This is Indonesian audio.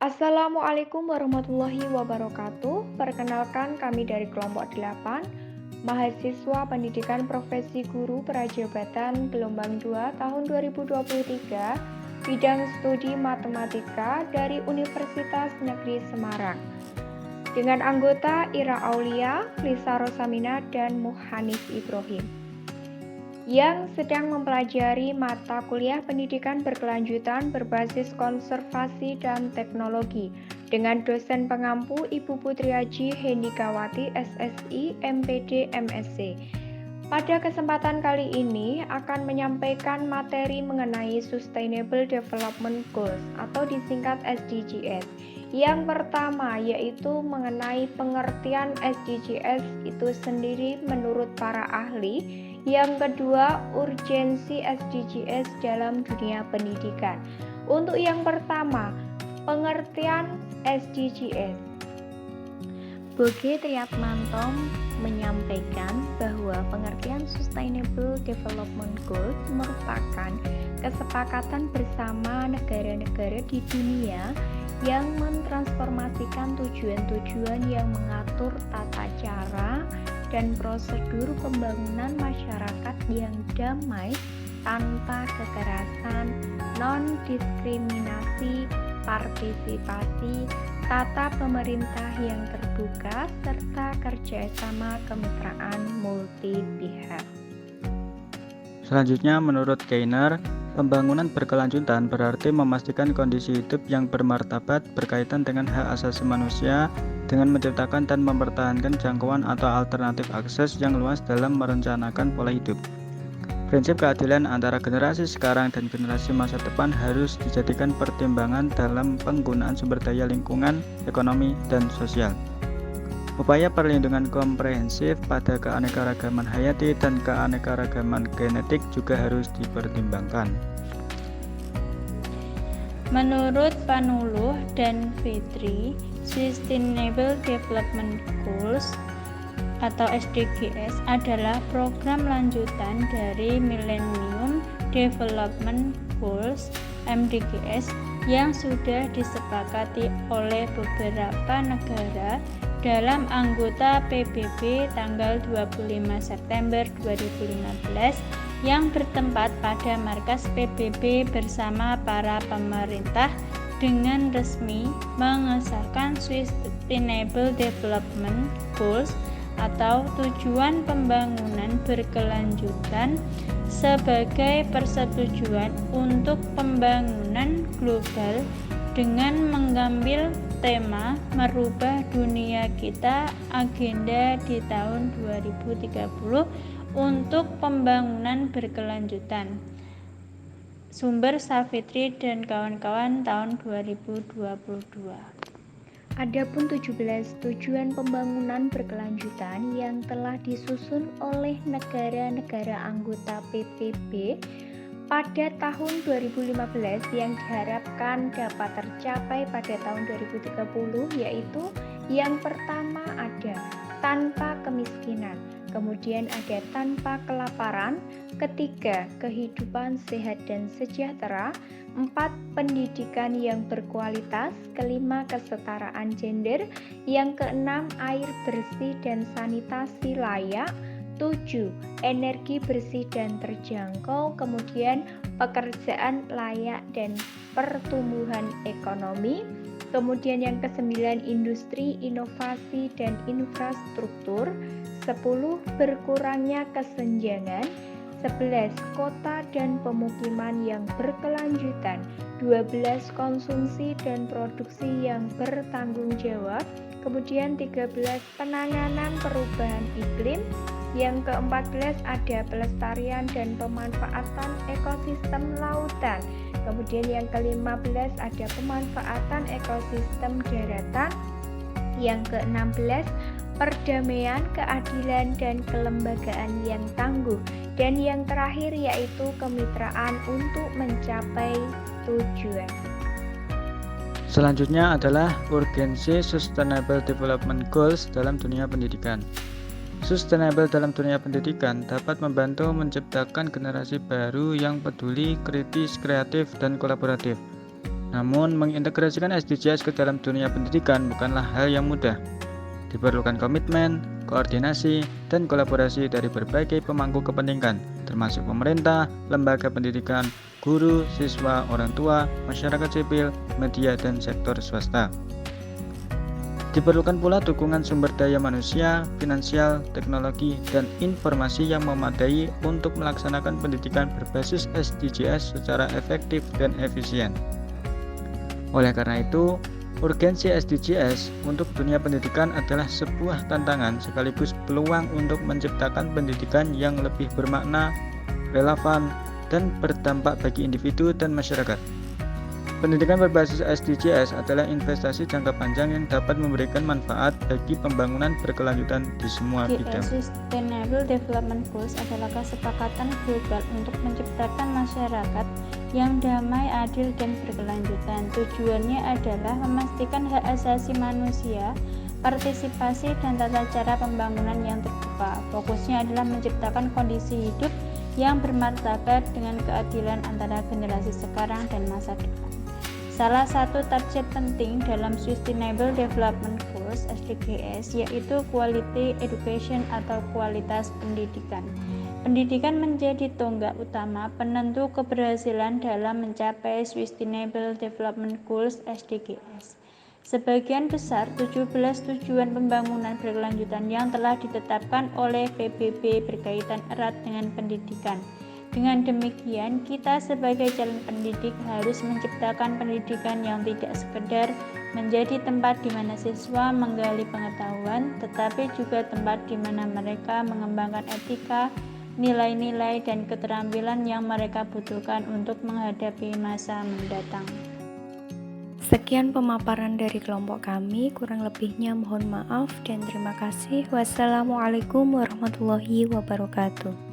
Assalamualaikum warahmatullahi wabarakatuh. Perkenalkan kami dari kelompok 8, mahasiswa pendidikan profesi guru prajabatan gelombang 2 tahun 2023, bidang studi matematika dari Universitas Negeri Semarang. Dengan anggota Ira Aulia, Lisa Rosamina, dan Muhanif Ibrahim yang sedang mempelajari mata kuliah pendidikan berkelanjutan berbasis konservasi dan teknologi dengan dosen pengampu Ibu Putriaji Hendikawati SSI MPD MSc. Pada kesempatan kali ini akan menyampaikan materi mengenai Sustainable Development Goals atau disingkat SDGs. Yang pertama yaitu mengenai pengertian SDGs itu sendiri menurut para ahli. Yang kedua, urgensi SDGs dalam dunia pendidikan. Untuk yang pertama, pengertian SDGs. Boge Triatmanto menyampaikan bahwa pengertian Sustainable Development Goals merupakan kesepakatan bersama negara-negara di dunia yang mentransformasikan tujuan-tujuan yang mengatur tata cara dan prosedur pembangunan masyarakat yang damai tanpa kekerasan, non-diskriminasi, partisipasi, tata pemerintah yang terbuka, serta kerjasama kemitraan multi pihak. Selanjutnya, menurut Keiner, pembangunan berkelanjutan berarti memastikan kondisi hidup yang bermartabat berkaitan dengan hak asasi manusia dengan menciptakan dan mempertahankan jangkauan atau alternatif akses yang luas dalam merencanakan pola hidup. Prinsip keadilan antara generasi sekarang dan generasi masa depan harus dijadikan pertimbangan dalam penggunaan sumber daya lingkungan, ekonomi, dan sosial. Upaya perlindungan komprehensif pada keanekaragaman hayati dan keanekaragaman genetik juga harus dipertimbangkan. Menurut Panuluh dan Fitri, Sustainable Development Goals atau SDGs adalah program lanjutan dari Millennium Development Goals (MDGs) yang sudah disepakati oleh beberapa negara dalam anggota PBB tanggal 25 September 2015 yang bertempat pada markas PBB bersama para pemerintah dengan resmi mengesahkan Sustainable Development Goals atau tujuan pembangunan berkelanjutan sebagai persetujuan untuk pembangunan global dengan mengambil tema merubah dunia kita agenda di tahun 2030 untuk pembangunan berkelanjutan. Sumber Savitri dan kawan-kawan tahun 2022. Adapun 17 tujuan pembangunan berkelanjutan yang telah disusun oleh negara-negara anggota PBB pada tahun 2015 yang diharapkan dapat tercapai pada tahun 2030 yaitu yang pertama ada tanpa kemiskinan, kemudian ada tanpa kelaparan, ketiga kehidupan sehat dan sejahtera, 4 pendidikan yang berkualitas, kelima kesetaraan gender, yang keenam air bersih dan sanitasi layak, 7 energi bersih dan terjangkau, kemudian pekerjaan layak dan pertumbuhan ekonomi, kemudian yang ke-9 industri, inovasi dan infrastruktur, 10 berkurangnya kesenjangan, 11 kota dan pemukiman yang berkelanjutan, 12 konsumsi dan produksi yang bertanggung jawab, kemudian 13 penanganan perubahan iklim, yang ke-14 ada pelestarian dan pemanfaatan ekosistem lautan, kemudian yang ke-15 ada pemanfaatan ekosistem daratan, yang ke-16 perdamaian, keadilan, dan kelembagaan yang tangguh, dan yang terakhir yaitu kemitraan untuk mencapai tujuan. Selanjutnya adalah urgensi Sustainable Development Goals dalam dunia pendidikan. Sustainable dalam dunia pendidikan dapat membantu menciptakan generasi baru yang peduli, kritis, kreatif, dan kolaboratif. Namun, mengintegrasikan SDGs ke dalam dunia pendidikan bukanlah hal yang mudah. Diperlukan komitmen, koordinasi, dan kolaborasi dari berbagai pemangku kepentingan, termasuk pemerintah, lembaga pendidikan, guru, siswa, orang tua, masyarakat sipil, media, dan sektor swasta. Diperlukan pula dukungan sumber daya manusia, finansial, teknologi, dan informasi yang memadai untuk melaksanakan pendidikan berbasis SDGs secara efektif dan efisien. Oleh karena itu, urgensi SDGs untuk dunia pendidikan adalah sebuah tantangan sekaligus peluang untuk menciptakan pendidikan yang lebih bermakna, relevan, dan berdampak bagi individu dan masyarakat. Pendidikan berbasis SDGs adalah investasi jangka panjang yang dapat memberikan manfaat bagi pembangunan berkelanjutan di semua bidang. Sustainable Development Goals adalah kesepakatan global untuk menciptakan masyarakat yang damai, adil, dan berkelanjutan. Tujuannya adalah memastikan hak asasi manusia, partisipasi, dan tata cara pembangunan yang terbuka. Fokusnya adalah menciptakan kondisi hidup yang bermartabat dengan keadilan antara generasi sekarang dan masa depan. Salah satu target penting dalam Sustainable Development Goals (SDGs) yaitu Quality Education atau kualitas pendidikan. Pendidikan menjadi tonggak utama penentu keberhasilan dalam mencapai Sustainable Development Goals (SDGs). Sebagian besar 17 tujuan pembangunan berkelanjutan yang telah ditetapkan oleh PBB berkaitan erat dengan pendidikan. Dengan demikian, kita sebagai calon pendidik harus menciptakan pendidikan yang tidak sekedar menjadi tempat di mana siswa menggali pengetahuan, tetapi juga tempat di mana mereka mengembangkan etika, nilai-nilai, dan keterampilan yang mereka butuhkan untuk menghadapi masa mendatang. Sekian pemaparan dari kelompok kami, kurang lebihnya mohon maaf dan terima kasih. Wassalamualaikum warahmatullahi wabarakatuh.